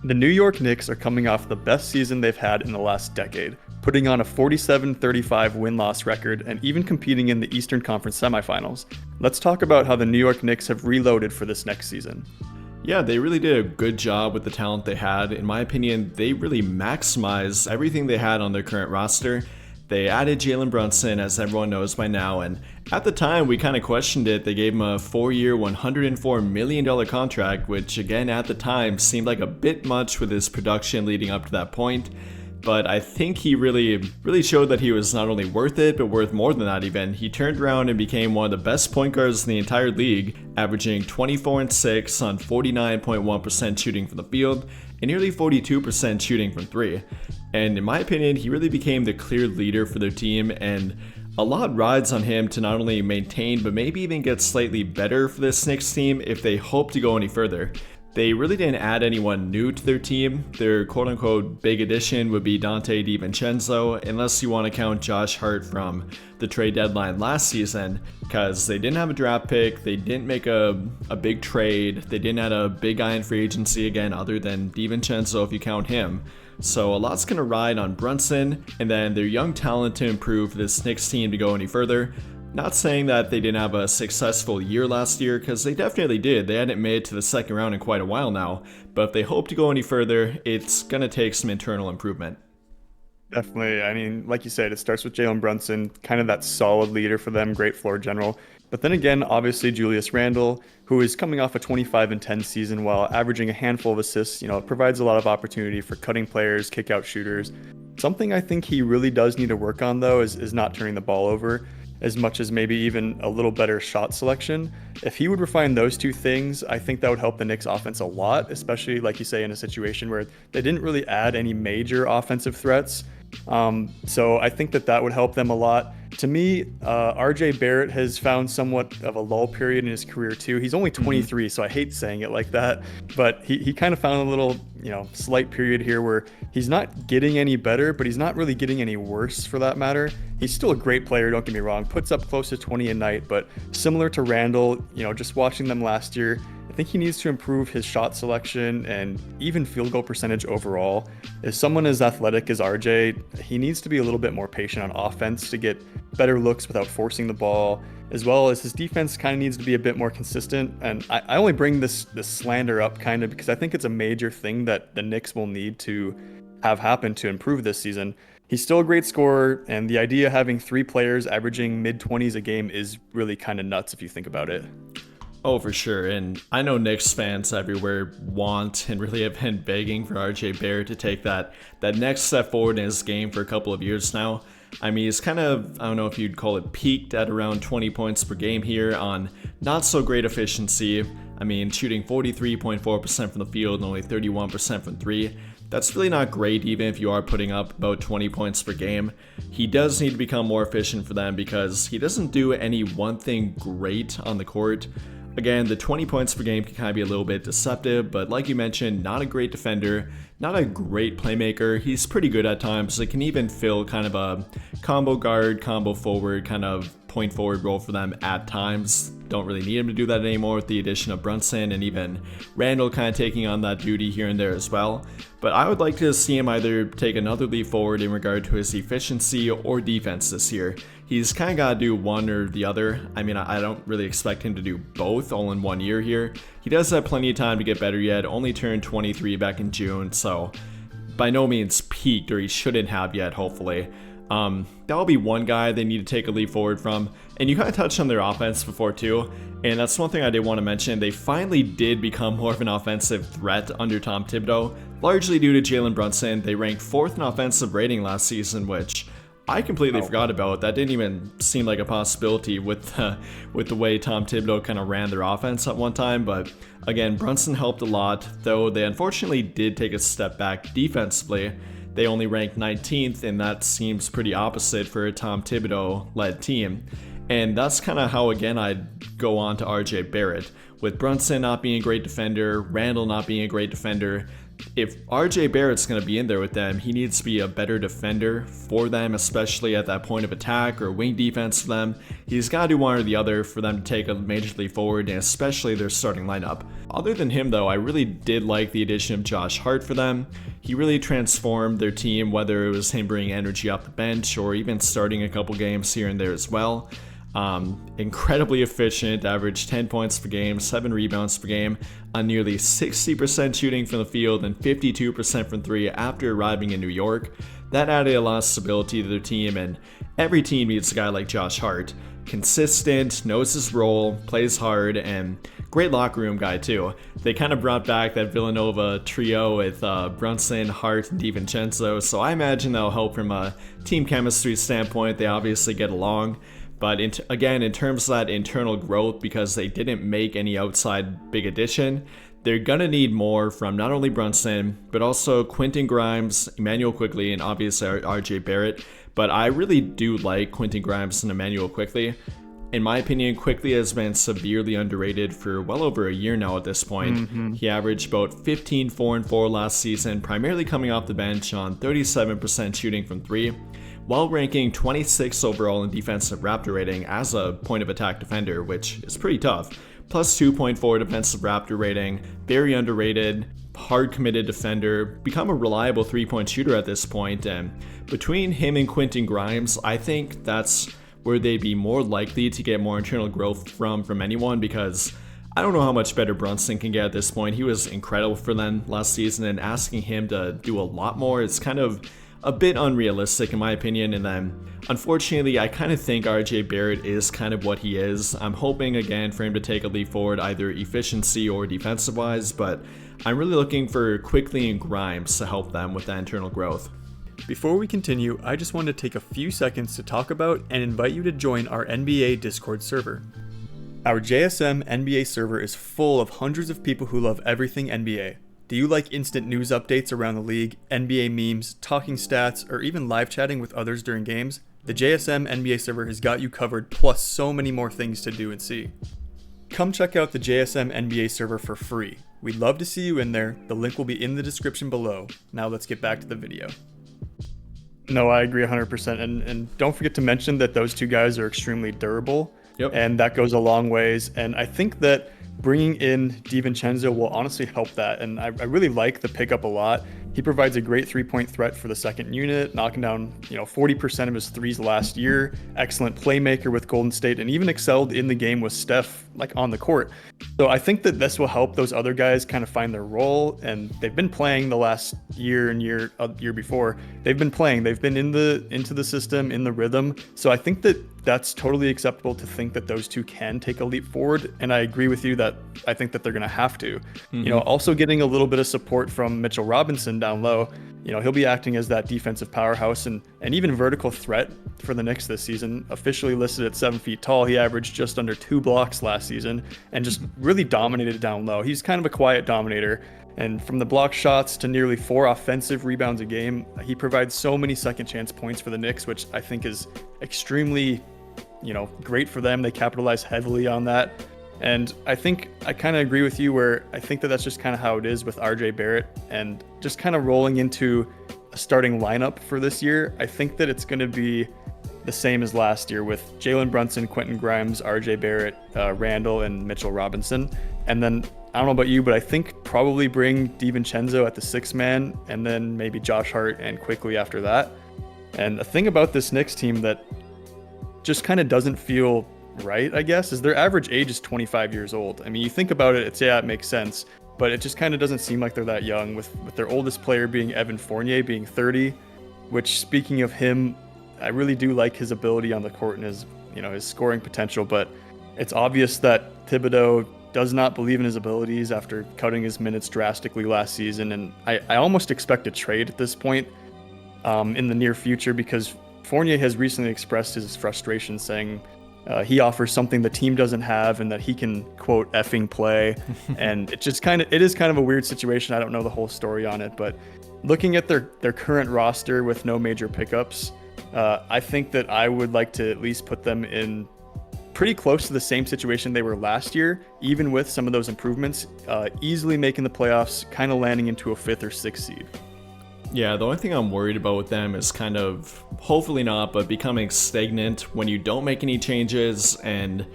The New York Knicks are coming off the best season they've had in the last decade, putting on a 47-35 win-loss record and even competing in the Eastern Conference semifinals. Let's talk about how the New York Knicks have reloaded for this next season. Yeah, they really did a good job with the talent they had. In my opinion, they really maximized everything they had on their current roster. They added Jalen Brunson, as everyone knows by now, and at the time we kind of questioned it. They gave him a 4-year, $104 million contract, which again at the time seemed like a bit much with his production leading up to that point. But I think he really showed that he was not only worth it, but worth more than that even. He turned around and became one of the best point guards in the entire league, averaging 24-6 on 49.1% shooting from the field and nearly 42% shooting from three. And in my opinion, he really became the clear leader for their team, and a lot rides on him to not only maintain, but maybe even get slightly better for this Knicks team if they hope to go any further. They really didn't add anyone new to their team. Their quote-unquote big addition would be Dante DiVincenzo, unless you want to count Josh Hart from the trade deadline last season, because they didn't have a draft pick, they didn't make a big trade, they didn't add a big guy in free agency again other than DiVincenzo if you count him. So a lot's going to ride on Brunson and then their young talent to improve this Knicks team to go any further. Not saying that they didn't have a successful year last year, because they definitely did. They hadn't made it to the second round in quite a while now. But if they hope to go any further, it's going to take some internal improvement. Definitely. I mean, like you said, it starts with Jalen Brunson, kind of that solid leader for them, great floor general. But then again, obviously Julius Randle, who is coming off a 25-10 season while averaging a handful of assists, it provides a lot of opportunity for cutting players, kick out shooters. Something I think he really does need to work on, though, is not turning the ball over as much as maybe even a little better shot selection. If he would refine those two things, I think that would help the Knicks offense a lot, especially like you say in a situation where they didn't really add any major offensive threats. So I think that would help them a lot. To me, RJ Barrett has found somewhat of a lull period in his career too. He's only 23, so I hate saying it like that, but he kind of found a little, slight period here where he's not getting any better, but he's not really getting any worse for that matter. He's still a great player, don't get me wrong, puts up close to 20 a night, but similar to Randall, just watching them last year, I think he needs to improve his shot selection and even field goal percentage overall. As someone as athletic as RJ, he needs to be a little bit more patient on offense to get better looks without forcing the ball, as well as his defense kind of needs to be a bit more consistent. And I only bring this slander up kind of because I think it's a major thing that the Knicks will need to have happen to improve this season. He's still a great scorer, and the idea of having three players averaging mid-20s a game is really kind of nuts if you think about it. Oh, for sure. And I know Knicks fans everywhere want and really have been begging for RJ Barrett to take that next step forward in his game for a couple of years now. I mean, he's kind of, I don't know if you'd call it peaked at around 20 points per game here on not so great efficiency. I mean, shooting 43.4% from the field and only 31% from three. That's really not great even if you are putting up about 20 points per game. He does need to become more efficient for them because he doesn't do any one thing great on the court. Again, the 20 points per game can kind of be a little bit deceptive, but like you mentioned, not a great defender, not a great playmaker. He's pretty good at times. It can even fill kind of a combo guard, combo forward, kind of point forward role for them at times. Don't really need him to do that anymore with the addition of Brunson and even Randall kind of taking on that duty here and there as well. But I would like to see him either take another leap forward in regard to his efficiency or defense this year. He's kind of got to do one or the other. I mean, I don't really expect him to do both all in 1 year here. He does have plenty of time to get better yet, only turned 23 back in June, so by no means peaked, or he shouldn't have yet, hopefully. That'll be one guy they need to take a leap forward from. And you kind of touched on their offense before too, and that's one thing I did want to mention. They finally did become more of an offensive threat under Tom Thibodeau, largely due to Jalen Brunson. They ranked 4th in offensive rating last season, which I completely forgot about. That didn't even seem like a possibility with the way Tom Thibodeau kind of ran their offense at one time. But again, Brunson helped a lot, though they unfortunately did take a step back defensively. They only ranked 19th, and that seems pretty opposite for a Tom Thibodeau-led team. And that's kind of how, again, I'd go on to RJ Barrett. With Brunson not being a great defender, Randall not being a great defender, if RJ Barrett's going to be in there with them, he needs to be a better defender for them, especially at that point of attack or wing defense for them. He's got to do one or the other for them to take a major leap forward, and especially their starting lineup. Other than him, though, I really did like the addition of Josh Hart for them. He really transformed their team, whether it was him bringing energy off the bench or even starting a couple games here and there as well. Incredibly efficient, averaged 10 points per game, 7 rebounds per game, on nearly 60% shooting from the field and 52% from 3 after arriving in New York. That added a lot of stability to their team, and every team needs a guy like Josh Hart. Consistent, knows his role, plays hard, and great locker room guy too. They kind of brought back that Villanova trio with Brunson, Hart, and DiVincenzo, so I imagine that'll help from a team chemistry standpoint. They obviously get along. But again, in terms of that internal growth, because they didn't make any outside big addition, they're going to need more from not only Brunson, but also Quentin Grimes, Emmanuel Quickley, and obviously RJ Barrett. But I really do like Quentin Grimes and Emmanuel Quickley. In my opinion, Quickley has been severely underrated for well over a year now at this point. He averaged about 15, 4, and 4 last season, primarily coming off the bench on 37% shooting from 3. While ranking 26th overall in defensive Raptor rating as a point of attack defender, which is pretty tough. Plus 2.4 defensive Raptor rating, very underrated, hard committed defender, become a reliable 3-point shooter at this point, and between him and Quentin Grimes, I think that's where they'd be more likely to get more internal growth from anyone, because I don't know how much better Brunson can get at this point. He was incredible for them last season, and asking him to do a lot more is kind of a bit unrealistic in my opinion. And then unfortunately, I kind of think RJ Barrett is kind of what he is. I'm hoping again for him to take a leap forward, either efficiency or defensive wise, but I'm really looking for Quickley and Grimes to help them with that internal growth. Before we continue, I just wanted to take a few seconds to talk about and invite you to join our NBA Discord server. Our JSM NBA server is full of hundreds of people who love everything NBA. Do you like instant news updates around the league, NBA memes, talking stats, or even live chatting with others during games? The JSM NBA server has got you covered, plus so many more things to do and see. Come check out the JSM NBA server for free. We'd love to see you in there. The link will be in the description below. Now let's get back to the video. No, I agree 100%. And don't forget to mention that those two guys are extremely durable. Yep. And that goes a long ways. And I think that bringing in DiVincenzo will honestly help that. And I really like the pickup a lot. He provides a great 3-point threat for the second unit, knocking down 40% of his threes last year. Excellent playmaker with Golden State, and even excelled in the game with Steph on the court. So I think that this will help those other guys kind of find their role, and they've been playing the last year and year before. They've been playing. They've been into the system, in the rhythm. So I think that that's totally acceptable to think that those two can take a leap forward. And I agree with you that I think that they're going to have to. Also getting a little bit of support from Mitchell Robinson down low. He'll be acting as that defensive powerhouse and even vertical threat for the Knicks this season. Officially listed at 7 feet tall, he averaged just under 2 blocks last season and just really dominated down low. He's kind of a quiet dominator. And from the block shots to nearly 4 offensive rebounds a game, he provides so many second chance points for the Knicks, which I think is extremely, great for them. They capitalize heavily on that. And I think I kind of agree with you where I think that that's just kind of how it is with RJ Barrett, and just kind of rolling into a starting lineup for this year. I think that it's going to be the same as last year with Jalen Brunson, Quentin Grimes, RJ Barrett, Randall, and Mitchell Robinson. And then I don't know about you, but I think probably bring DiVincenzo at the 6th man, and then maybe Josh Hart and Quickley after that. And the thing about this Knicks team that just kind of doesn't feel right, I guess, is their average age is 25 years old. I mean, you think about it, it makes sense, but it just kind of doesn't seem like they're that young, with their oldest player being Evan Fournier being 30, which, speaking of him, I really do like his ability on the court and his scoring potential, but it's obvious that Thibodeau does not believe in his abilities after cutting his minutes drastically last season, and I almost expect a trade at this point in the near future, because Fournier has recently expressed his frustration, saying he offers something the team doesn't have, and that he can, quote, effing play. And it is kind of a weird situation. I don't know the whole story on it, but looking at their current roster with no major pickups, I think that I would like to at least put them in pretty close to the same situation they were last year, even with some of those improvements, easily making the playoffs, kind of landing into a 5th or 6th seed. Yeah, the only thing I'm worried about with them is kind of, hopefully not, but becoming stagnant when you don't make any changes. And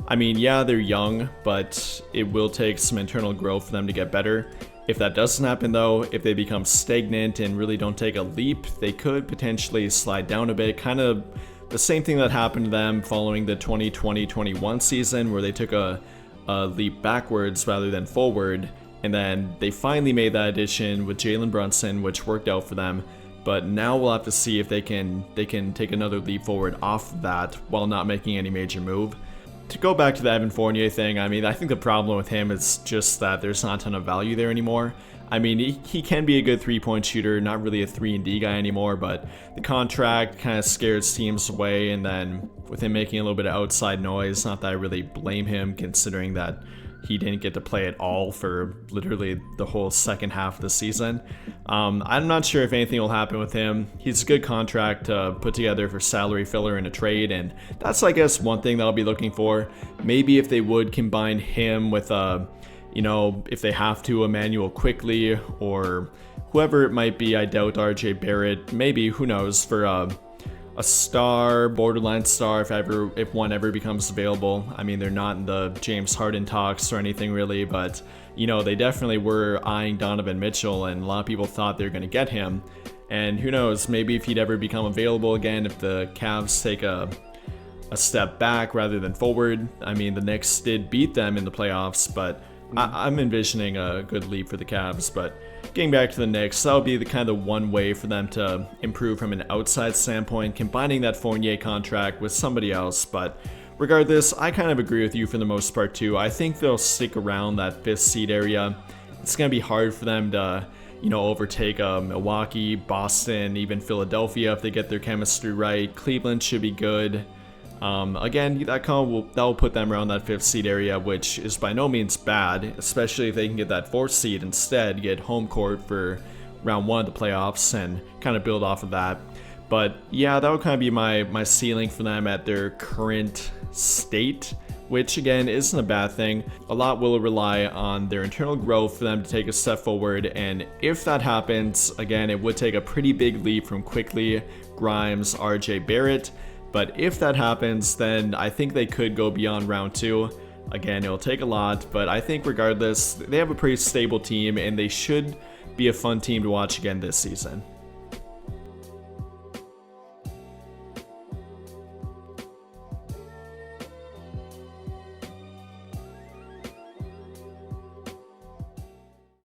I mean, yeah, they're young, but it will take some internal growth for them to get better. If that doesn't happen though, if they become stagnant and really don't take a leap, they could potentially slide down a bit. Kind of the same thing that happened to them following the 2020-21 season, where they took a leap backwards rather than forward. And then they finally made that addition with Jalen Brunson, which worked out for them. But now we'll have to see if they can take another leap forward off of that while not making any major move. To go back to the Evan Fournier thing, I mean, I think the problem with him is just that there's not a ton of value there anymore. I mean, he can be a good three-point shooter, not really a 3-and-D guy anymore, but the contract kind of scares teams away, and then with him making a little bit of outside noise, not that I really blame him considering that he didn't get to play at all for literally the whole second half of the season. I'm not sure if anything will happen with him. He's a good contract to put together for salary filler in a trade, and that's, I guess, one thing that I'll be looking for. Maybe if they would combine him with, if they have to, Emmanuel Quickly or whoever it might be. I doubt RJ Barrett. Maybe, who knows, for a star, borderline star, if one ever becomes available. I mean, they're not in the James Harden talks or anything really, but they definitely were eyeing Donovan Mitchell, and a lot of people thought they were going to get him. And who knows, maybe if he'd ever become available again, if the Cavs take a step back rather than forward. I mean, the Knicks did beat them in the playoffs, but I'm envisioning a good leap for the Cavs. But getting back to the Knicks, that would be the kind of one way for them to improve from an outside standpoint, combining that Fournier contract with somebody else. But regardless, I kind of agree with you for the most part too. I think they'll stick around that 5th seed area. It's going to be hard for them to, overtake Milwaukee, Boston, even Philadelphia if they get their chemistry right. Cleveland should be good. Again, that will put them around that 5th seed area, which is by no means bad, especially if they can get that 4th seed instead, get home court for round 1 of the playoffs and kind of build off of that. But yeah, that would kind of be my ceiling for them at their current state, which again isn't a bad thing. A lot will rely on their internal growth for them to take a step forward, and if that happens, again, it would take a pretty big leap from Quickly, Grimes, RJ Barrett. But if that happens, then I think they could go beyond round 2. Again, it'll take a lot, but I think regardless, they have a pretty stable team, and they should be a fun team to watch again this season.